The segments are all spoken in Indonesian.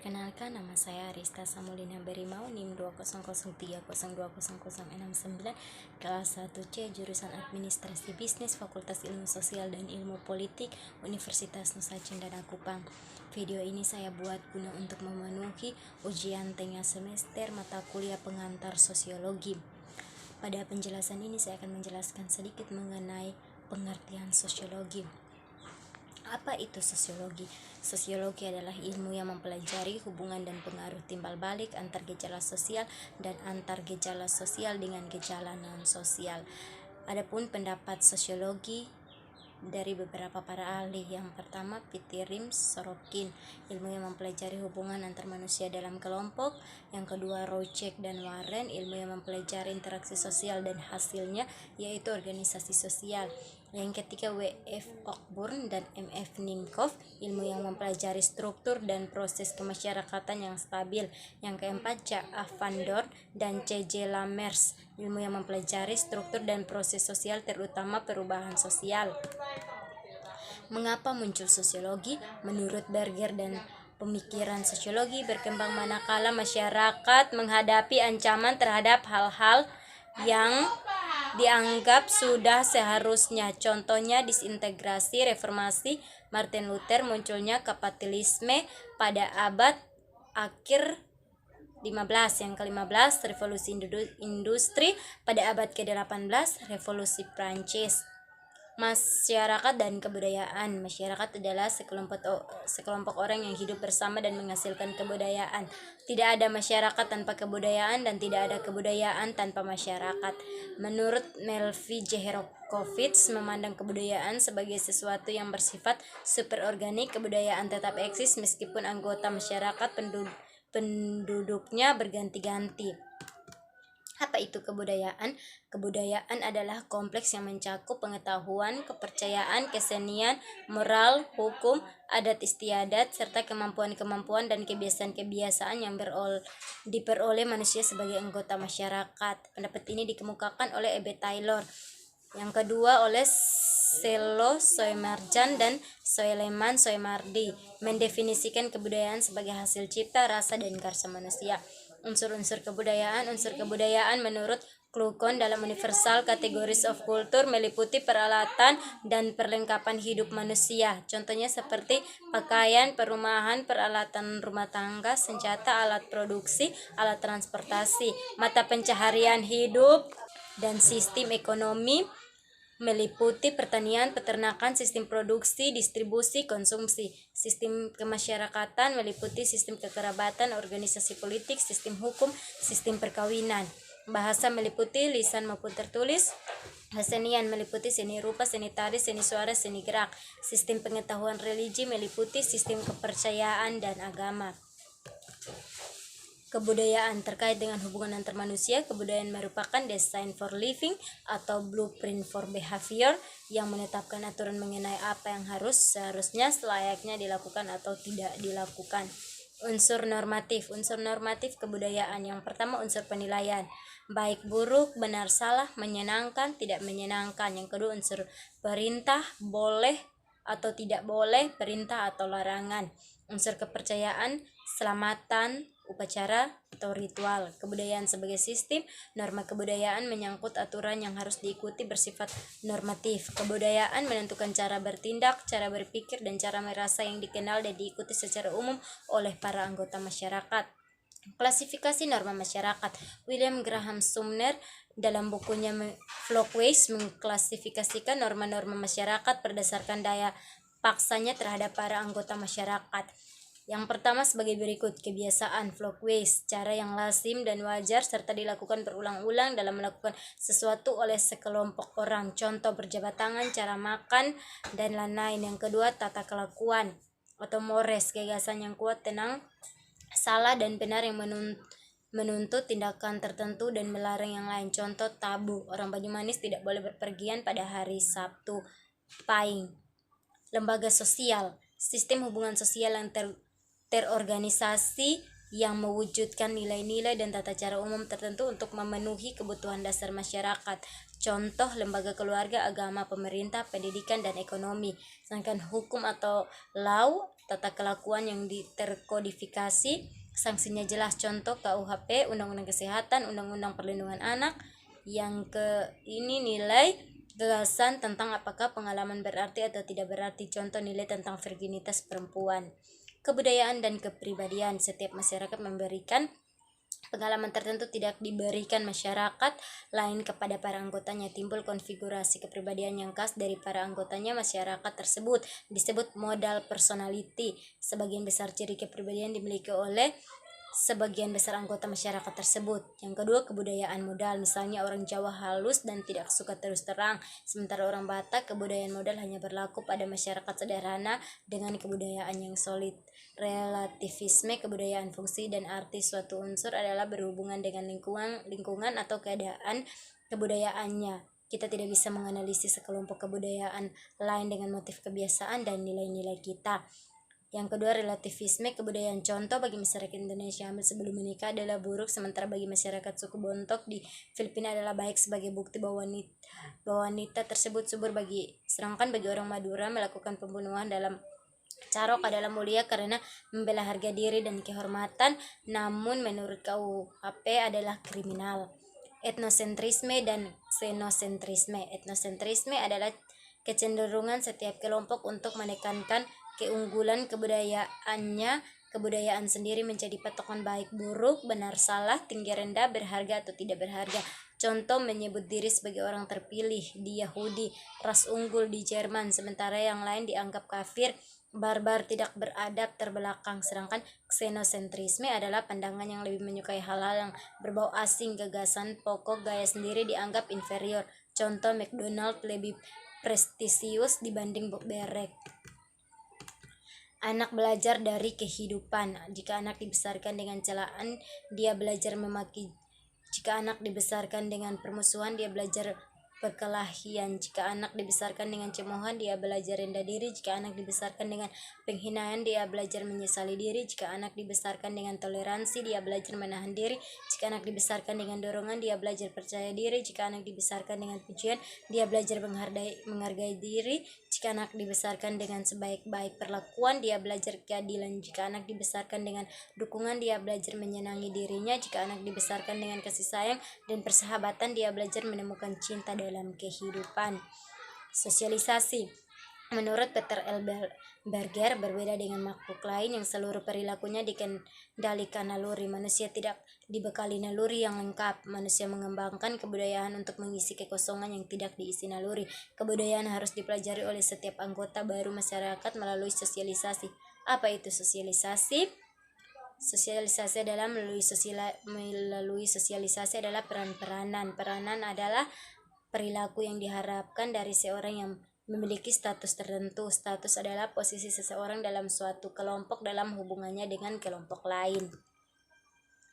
Perkenalkan, nama saya Arista Samulina Berimau, NIM 20030202069, kelas 1C, jurusan Administrasi Bisnis, Fakultas Ilmu Sosial dan Ilmu Politik, Universitas Nusa Cendana Kupang. Video ini saya buat guna untuk memenuhi ujian tengah semester mata kuliah pengantar sosiologi. Pada penjelasan ini saya akan menjelaskan sedikit mengenai pengertian sosiologi. Apa itu sosiologi? Sosiologi adalah ilmu yang mempelajari hubungan dan pengaruh timbal balik antar gejala sosial dan antar gejala sosial dengan gejala non-sosial. Adapun pendapat sosiologi dari beberapa para ahli. Yang pertama, Pitirim Sorokin, ilmu yang mempelajari hubungan antar manusia dalam kelompok. Yang kedua, Rocek dan Warren, ilmu yang mempelajari interaksi sosial dan hasilnya yaitu organisasi sosial. Yang ketiga, W.F. Cockburn dan M.F. Ninkoff, ilmu yang mempelajari struktur dan proses kemasyarakatan yang stabil. Yang keempat, C.A. Van Dorn dan C.J. Lammers, ilmu yang mempelajari struktur dan proses sosial terutama perubahan sosial. Mengapa muncul sosiologi? Menurut Berger dan pemikiran sosiologi berkembang manakala masyarakat menghadapi ancaman terhadap hal-hal yang dianggap sudah seharusnya. Contohnya disintegrasi, reformasi, Martin Luther, munculnya kapitalisme pada abad akhir 15. Yang ke-15, revolusi industri pada abad ke-18, revolusi Prancis. Masyarakat dan kebudayaan. Masyarakat adalah sekelompok orang yang hidup bersama dan menghasilkan kebudayaan. Tidak ada masyarakat tanpa kebudayaan dan tidak ada kebudayaan tanpa masyarakat. Menurut Melvin Jeherokovits, memandang kebudayaan sebagai sesuatu yang bersifat superorganik. Kebudayaan tetap eksis meskipun anggota masyarakat penduduknya berganti-ganti. Apa itu kebudayaan? Kebudayaan adalah kompleks yang mencakup pengetahuan, kepercayaan, kesenian, moral, hukum, adat istiadat, serta kemampuan-kemampuan dan kebiasaan-kebiasaan yang diperoleh manusia sebagai anggota masyarakat. Pendapat ini dikemukakan oleh E.B. Taylor. Yang kedua oleh Sello Soemarjan dan Soeleman Soemardi, mendefinisikan kebudayaan sebagai hasil cipta, rasa, dan karsa manusia. Unsur-unsur kebudayaan. Unsur kebudayaan menurut Kluckhohn dalam Universal Categories of Culture meliputi peralatan dan perlengkapan hidup manusia. Contohnya seperti pakaian, perumahan, peralatan rumah tangga, senjata, alat produksi, alat transportasi. Mata pencaharian hidup dan sistem ekonomi meliputi pertanian, peternakan, sistem produksi, distribusi, konsumsi. Sistem kemasyarakatan meliputi sistem kekerabatan, organisasi politik, sistem hukum, sistem perkawinan. Bahasa meliputi lisan maupun tertulis. Kesenian meliputi seni rupa, seni tari, seni suara, seni gerak. Sistem pengetahuan religi meliputi sistem kepercayaan dan agama. Kebudayaan terkait dengan hubungan antar manusia. Kebudayaan merupakan design for living atau blueprint for behavior yang menetapkan aturan mengenai apa yang seharusnya selayaknya dilakukan atau tidak dilakukan. Unsur normatif. Unsur normatif kebudayaan. Yang pertama, unsur penilaian, baik buruk, benar salah, menyenangkan, tidak menyenangkan. Yang kedua, unsur perintah, boleh atau tidak boleh, perintah atau larangan. Unsur kepercayaan, selamatan, upacara atau ritual. Kebudayaan sebagai sistem. Norma kebudayaan menyangkut aturan yang harus diikuti bersifat normatif. Kebudayaan menentukan cara bertindak, cara berpikir, dan cara merasa yang dikenal dan diikuti secara umum oleh para anggota masyarakat. Klasifikasi norma masyarakat. William Graham Sumner dalam bukunya Folkways mengklasifikasikan norma-norma masyarakat berdasarkan daya paksanya terhadap para anggota masyarakat. Yang pertama sebagai berikut: kebiasaan, Folkways, cara yang lazim dan wajar serta dilakukan berulang-ulang dalam melakukan sesuatu oleh sekelompok orang. Contoh, berjabat tangan, cara makan, dan lain-lain. Yang kedua, tata kelakuan atau mores, gagasan yang kuat, tenang, salah dan benar yang menuntut tindakan tertentu dan melarang yang lain. Contoh, tabu, orang Banyumanis tidak boleh berpergian pada hari Sabtu Pahing. Lembaga sosial, sistem hubungan sosial yang terorganisasi yang mewujudkan nilai-nilai dan tata cara umum tertentu untuk memenuhi kebutuhan dasar masyarakat. Contoh, lembaga keluarga, agama, pemerintah, pendidikan, dan ekonomi. Sedangkan hukum atau law tata kelakuan yang terkodifikasi, sanksinya jelas. Contoh KUHP, Undang-Undang Kesehatan, Undang-Undang Perlindungan Anak. Yang ini nilai gagasan tentang apakah pengalaman berarti atau tidak berarti. Contoh nilai tentang virginitas perempuan. Kebudayaan dan kepribadian. Setiap masyarakat memberikan pengalaman tertentu tidak diberikan masyarakat lain kepada para anggotanya. Timbul konfigurasi kepribadian yang khas dari para anggotanya. Masyarakat tersebut disebut modal personality. Sebagian besar ciri kepribadian dimiliki oleh sebagian besar anggota masyarakat tersebut. Yang kedua, kebudayaan modal. Misalnya orang Jawa halus dan tidak suka terus terang, sementara orang Batak kebudayaan modal hanya berlaku pada masyarakat sederhana dengan kebudayaan yang solid. Relativisme, kebudayaan fungsi dan arti suatu unsur adalah berhubungan dengan lingkungan atau keadaan kebudayaannya. Kita tidak bisa menganalisis sekelompok kebudayaan lain dengan motif kebiasaan dan nilai-nilai kita. Yang kedua, relativisme kebudayaan. Contoh, bagi masyarakat Indonesia hamil sebelum menikah adalah buruk, sementara bagi masyarakat suku Bontok di Filipina adalah baik, sebagai bukti bahwa wanita tersebut subur. Sedangkan bagi orang Madura, melakukan pembunuhan dalam carok adalah mulia karena membela harga diri dan kehormatan, namun menurut KUHP adalah kriminal. Etnosentrisme dan xenosentrisme. Etnosentrisme adalah kecenderungan setiap kelompok untuk menekankan keunggulan kebudayaan sendiri menjadi patokan baik buruk, benar salah, tinggi rendah, berharga atau tidak berharga. Contoh, menyebut diri sebagai orang terpilih di Yahudi, ras unggul di Jerman, sementara yang lain dianggap kafir, barbar, tidak beradab, terbelakang. Sedangkan xenosentrisme adalah pandangan yang lebih menyukai hal-hal yang berbau asing, gagasan pokok, gaya sendiri dianggap inferior. Contoh, McDonald lebih prestisius dibanding Bob Berek. Anak belajar dari kehidupan. Jika anak dibesarkan dengan celaan, dia belajar memaki. Jika anak dibesarkan dengan permusuhan, dia belajar perkelahian. Jika anak dibesarkan dengan cemoohan, dia belajar rendah diri. Jika anak dibesarkan dengan penghinaan, dia belajar menyesali diri. Jika anak dibesarkan dengan toleransi, dia belajar menahan diri. Jika anak dibesarkan dengan dorongan, dia belajar percaya diri. Jika anak dibesarkan dengan pujian, dia belajar menghargai diri. Jika anak dibesarkan dengan sebaik-baik perlakuan, dia belajar keadilan. Jika anak dibesarkan dengan dukungan, dia belajar menyenangi dirinya. Jika anak dibesarkan dengan kasih sayang dan persahabatan, dia belajar menemukan cinta dalam kehidupan. Sosialisasi. Menurut Peter L. Berger, berbeda dengan makhluk lain yang seluruh perilakunya dikendalikan naluri. Manusia tidak dibekali naluri yang lengkap. Manusia mengembangkan kebudayaan untuk mengisi kekosongan yang tidak diisi naluri. Kebudayaan harus dipelajari oleh setiap anggota baru masyarakat melalui sosialisasi. Apa itu sosialisasi? Sosialisasi adalah melalui sosialisasi adalah peran-peranan. Peranan adalah perilaku yang diharapkan dari seorang yang memiliki status tertentu. Status adalah posisi seseorang dalam suatu kelompok dalam hubungannya dengan kelompok lain.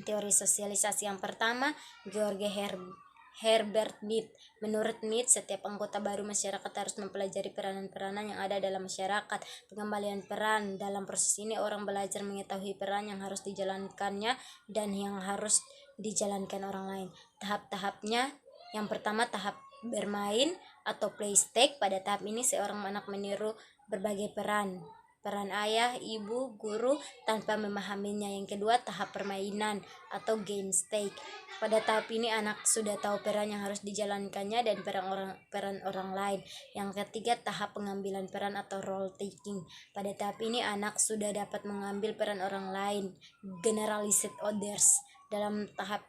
Teori sosialisasi yang pertama, George Herbert Mead. Menurut Mead, setiap anggota baru masyarakat harus mempelajari peranan-peranan yang ada dalam masyarakat. Pengembalian peran. Dalam proses ini, orang belajar mengetahui peran yang harus dijalankannya dan yang harus dijalankan orang lain. Tahap-tahapnya. Yang pertama, tahap bermain atau play stake. Pada tahap ini seorang anak meniru berbagai peran ayah, ibu, guru tanpa memahaminya. Yang kedua, tahap permainan atau game stake. Pada tahap ini anak sudah tahu peran yang harus dijalankannya dan peran orang lain. Yang ketiga, tahap pengambilan peran atau role taking. Pada tahap ini anak sudah dapat mengambil peran orang lain, generalized orders. Dalam tahap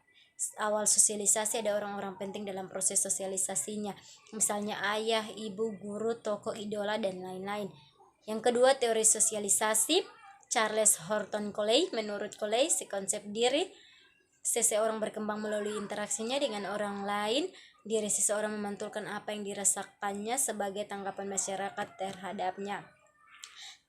awal sosialisasi ada orang-orang penting dalam proses sosialisasinya, misalnya ayah, ibu, guru, tokoh idola, dan lain-lain. Yang kedua, teori sosialisasi. Charles Horton Coley. Menurut Coley, konsep diri seseorang berkembang melalui interaksinya dengan orang lain. Diri seseorang memantulkan apa yang dirasakannya sebagai tanggapan masyarakat terhadapnya.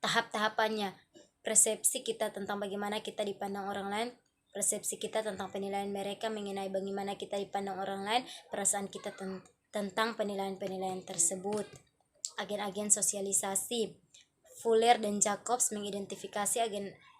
Tahap-tahapannya. Persepsi kita tentang bagaimana kita dipandang orang lain. Persepsi kita tentang penilaian mereka mengenai bagaimana kita dipandang orang lain. Perasaan kita tentang penilaian-penilaian tersebut. Agen-agen sosialisasi. Fuller dan Jacobs mengidentifikasi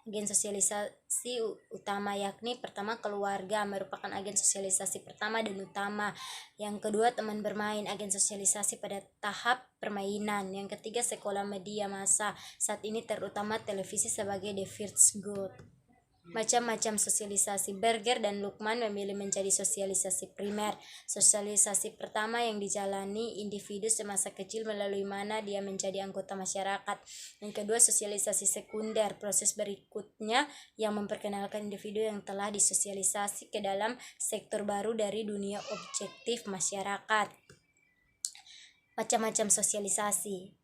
agen sosialisasi utama, yakni pertama keluarga merupakan agen sosialisasi pertama dan utama. Yang kedua teman bermain, agen sosialisasi pada tahap permainan. Yang ketiga sekolah media massa, saat ini terutama televisi sebagai the first good. Macam-macam sosialisasi. Berger dan Lukman memilih menjadi sosialisasi primer. Sosialisasi pertama yang dijalani individu semasa kecil melalui mana dia menjadi anggota masyarakat. Yang kedua sosialisasi sekunder, proses berikutnya yang memperkenalkan individu yang telah disosialisasi ke dalam sektor baru dari dunia objektif masyarakat. Macam-macam sosialisasi.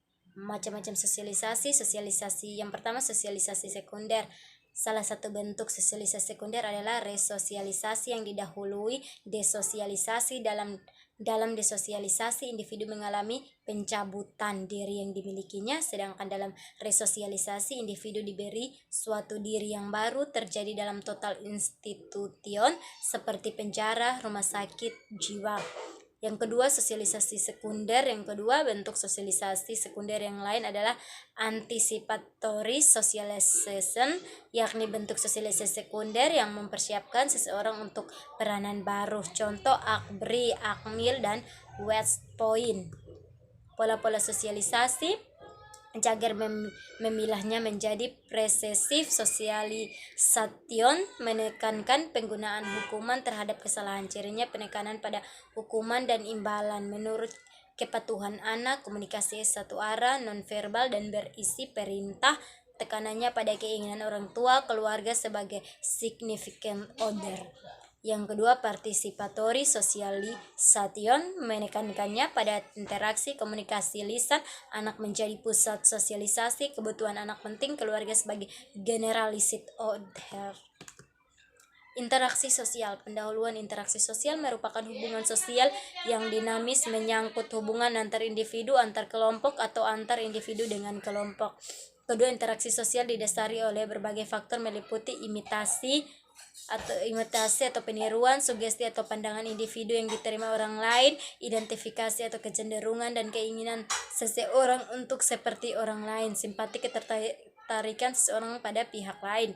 Sosialisasi yang pertama sosialisasi sekunder. Salah satu bentuk sosialisasi sekunder adalah resosialisasi yang didahului desosialisasi. Dalam desosialisasi, individu mengalami pencabutan diri yang dimilikinya, sedangkan dalam resosialisasi, individu diberi suatu diri yang baru, terjadi dalam total institution seperti penjara, rumah sakit jiwa. Yang kedua sosialisasi sekunder. Yang kedua bentuk sosialisasi sekunder yang lain adalah anticipatory socialization, yakni bentuk sosialisasi sekunder yang mempersiapkan seseorang untuk peranan baru. Contoh Akbri, Akmil, dan West Point. Pola-pola sosialisasi Jagger memilahnya menjadi presesif socialization, menekankan penggunaan hukuman terhadap kesalahan. Cirinya penekanan pada hukuman dan imbalan menurut kepatuhan anak, komunikasi satu arah, nonverbal, dan berisi perintah. Tekanannya pada keinginan orang tua, keluarga sebagai significant other. Yang kedua participatory socialization, menekankannya pada interaksi komunikasi lisan, anak menjadi pusat sosialisasi, kebutuhan anak penting, keluarga sebagai generalised order. Interaksi sosial. Pendahuluan interaksi sosial merupakan hubungan sosial yang dinamis menyangkut hubungan antar individu, antar kelompok, atau antar individu dengan kelompok. Kedua, interaksi sosial didasari oleh berbagai faktor meliputi imitasi atau peniruan, sugesti atau pandangan individu yang diterima orang lain, identifikasi atau kecenderungan dan keinginan seseorang untuk seperti orang lain, simpati, ketertarikan seseorang pada pihak lain.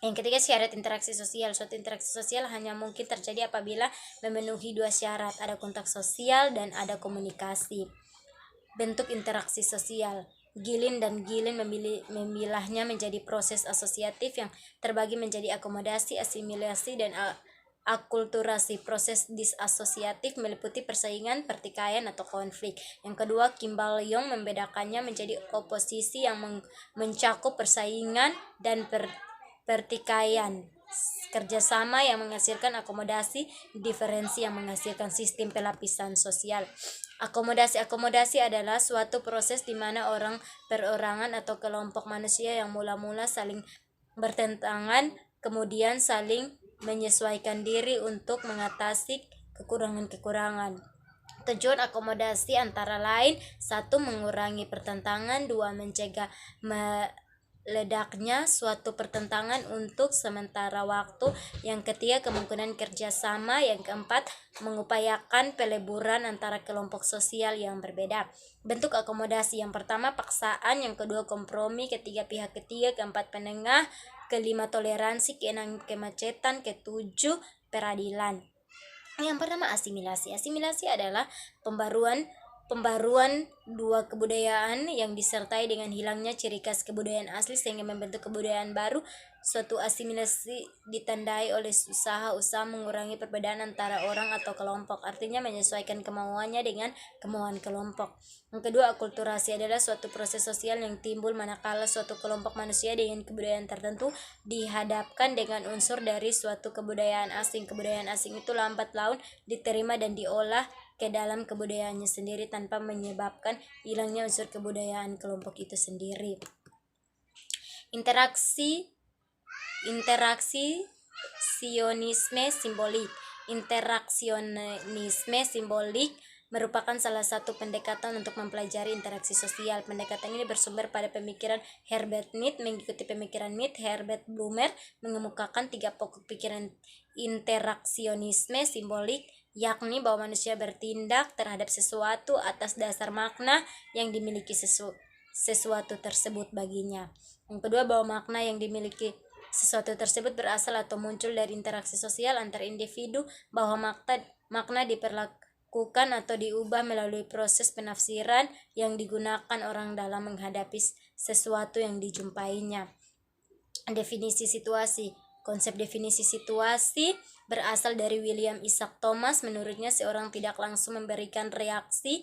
Yang ketiga syarat interaksi sosial. Suatu interaksi sosial hanya mungkin terjadi apabila memenuhi dua syarat, ada kontak sosial dan ada komunikasi. Bentuk interaksi sosial. Gilin memilahnya menjadi proses asosiatif yang terbagi menjadi akomodasi, asimilasi, dan akulturasi. Proses disasosiatif meliputi persaingan, pertikaian, atau konflik. Yang kedua, Kimball Young membedakannya menjadi oposisi yang mencakup persaingan dan pertikaian, kerjasama yang menghasilkan akomodasi, diferensi yang menghasilkan sistem pelapisan sosial. Akomodasi adalah suatu proses di mana orang, perorangan, atau kelompok manusia yang mula-mula saling bertentangan kemudian saling menyesuaikan diri untuk mengatasi kekurangan-kekurangan. Tujuan akomodasi antara lain: 1. Mengurangi pertentangan. 2. Mencegah meledaknya suatu pertentangan untuk sementara waktu. Yang ketiga, kemungkinan kerjasama. Yang keempat, mengupayakan peleburan antara kelompok sosial yang berbeda. Bentuk akomodasi: yang pertama paksaan, yang kedua kompromi, ketiga pihak ketiga, keempat penengah, kelima toleransi, keenam kemacetan, ketujuh peradilan. Yang pertama asimilasi. Asimilasi adalah pembaruan dua kebudayaan yang disertai dengan hilangnya ciri khas kebudayaan asli sehingga membentuk kebudayaan baru. Suatu asimilasi ditandai oleh usaha mengurangi perbedaan antara orang atau kelompok, artinya menyesuaikan kemauannya dengan kemauan kelompok. Yang kedua, akulturasi adalah suatu proses sosial yang timbul manakala suatu kelompok manusia dengan kebudayaan tertentu dihadapkan dengan unsur dari suatu kebudayaan asing. Kebudayaan asing itu lambat laun diterima dan diolah ke dalam kebudayaannya sendiri tanpa menyebabkan hilangnya unsur kebudayaan kelompok itu sendiri. Interaksionisme simbolik. Interaksionisme simbolik merupakan salah satu pendekatan untuk mempelajari interaksi sosial. Pendekatan ini bersumber pada pemikiran Herbert Mead. Mengikuti pemikiran Mead, Herbert Blumer mengemukakan 3 pokok pikiran interaksionisme simbolik, yakni bahwa manusia bertindak terhadap sesuatu atas dasar makna yang dimiliki sesuatu tersebut baginya. Yang kedua, bahwa makna yang dimiliki sesuatu tersebut berasal atau muncul dari interaksi sosial antar individu, bahwa makna diperlakukan atau diubah melalui proses penafsiran yang digunakan orang dalam menghadapi sesuatu yang dijumpainya. Definisi situasi. Konsep definisi situasi berasal dari William Isaac Thomas. Menurutnya, seorang tidak langsung memberikan reaksi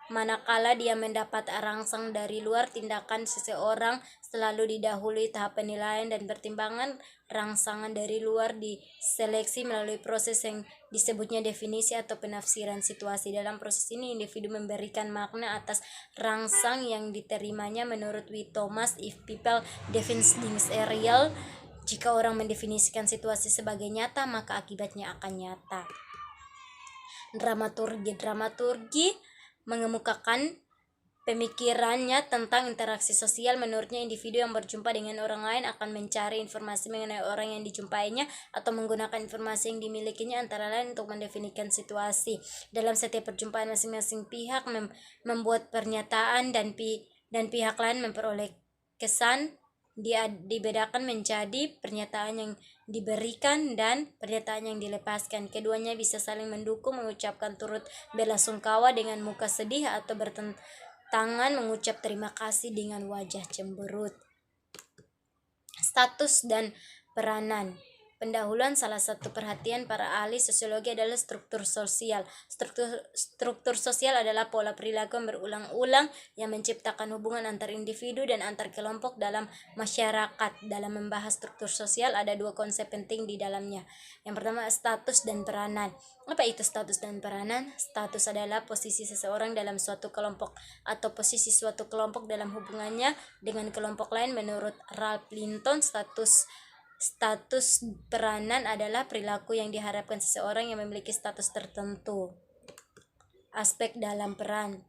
manakala dia mendapat rangsang dari luar. Tindakan seseorang selalu didahului tahap penilaian dan pertimbangan. Rangsangan dari luar diseleksi melalui proses yang disebutnya definisi atau penafsiran situasi. Dalam proses ini, individu memberikan makna atas rangsang yang diterimanya. Menurut W. Thomas, if people define things real, jika orang mendefinisikan situasi sebagai nyata, maka akibatnya akan nyata. Dramaturgi mengemukakan pemikirannya tentang interaksi sosial. Menurutnya, individu yang berjumpa dengan orang lain akan mencari informasi mengenai orang yang dijumpainya atau menggunakan informasi yang dimilikinya antara lain untuk mendefinisikan situasi. Dalam setiap perjumpaan, masing-masing pihak membuat pernyataan dan pihak lain memperoleh kesan. Dia dibedakan menjadi pernyataan yang diberikan dan pernyataan yang dilepaskan. Keduanya bisa saling mendukung, mengucapkan turut belasungkawa dengan muka sedih atau bertentangan mengucap terima kasih dengan wajah cemberut. Status dan peranan. Pendahuluan. Salah satu perhatian para ahli sosiologi adalah struktur sosial. Struktur sosial adalah pola perilaku yang berulang-ulang yang menciptakan hubungan antar individu dan antar kelompok dalam masyarakat. Dalam membahas struktur sosial, ada dua konsep penting di dalamnya. Yang pertama, status dan peranan. Apa itu status dan peranan? Status adalah posisi seseorang dalam suatu kelompok atau posisi suatu kelompok dalam hubungannya dengan kelompok lain. Menurut Ralph Linton, status peranan adalah perilaku yang diharapkan seseorang yang memiliki status tertentu. Aspek dalam peran.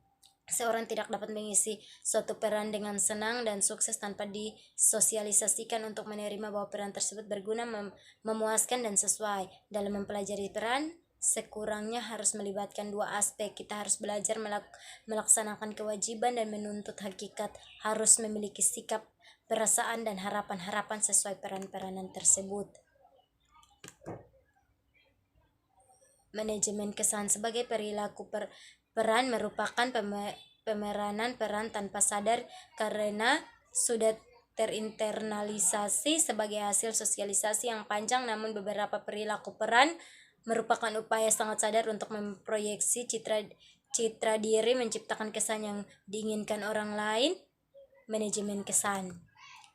Seorang tidak dapat mengisi suatu peran dengan senang dan sukses tanpa disosialisasikan untuk menerima bahwa peran tersebut berguna, memuaskan, dan sesuai. Dalam mempelajari peran, sekurangnya harus melibatkan dua aspek. Kita harus belajar melaksanakan kewajiban dan menuntut hakikat. Harus memiliki sikap, perasaan, dan harapan-harapan sesuai peran-peranan tersebut. Manajemen kesan. Sebagai perilaku peran merupakan pemeranan peran tanpa sadar karena sudah terinternalisasi sebagai hasil sosialisasi yang panjang. Namun beberapa perilaku peran merupakan upaya sangat sadar untuk memproyeksi citra diri, menciptakan kesan yang diinginkan orang lain. Manajemen kesan.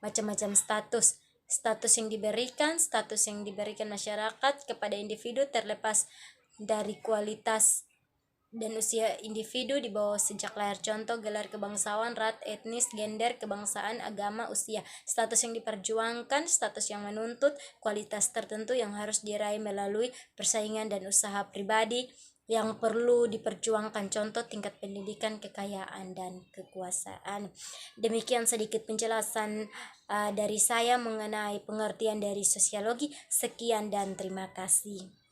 Macam-macam status yang diberikan masyarakat kepada individu terlepas dari kualitas dan usia individu di bawah sejak lahir. Contoh, gelar kebangsaan, ras, etnis, gender, kebangsaan, agama, usia. Status yang diperjuangkan, status yang menuntut kualitas tertentu yang harus diraih melalui persaingan dan usaha pribadi yang perlu diperjuangkan. Contoh, tingkat pendidikan, kekayaan, dan kekuasaan. Demikian sedikit penjelasan dari saya mengenai pengertian dari sosiologi. Sekian dan terima kasih.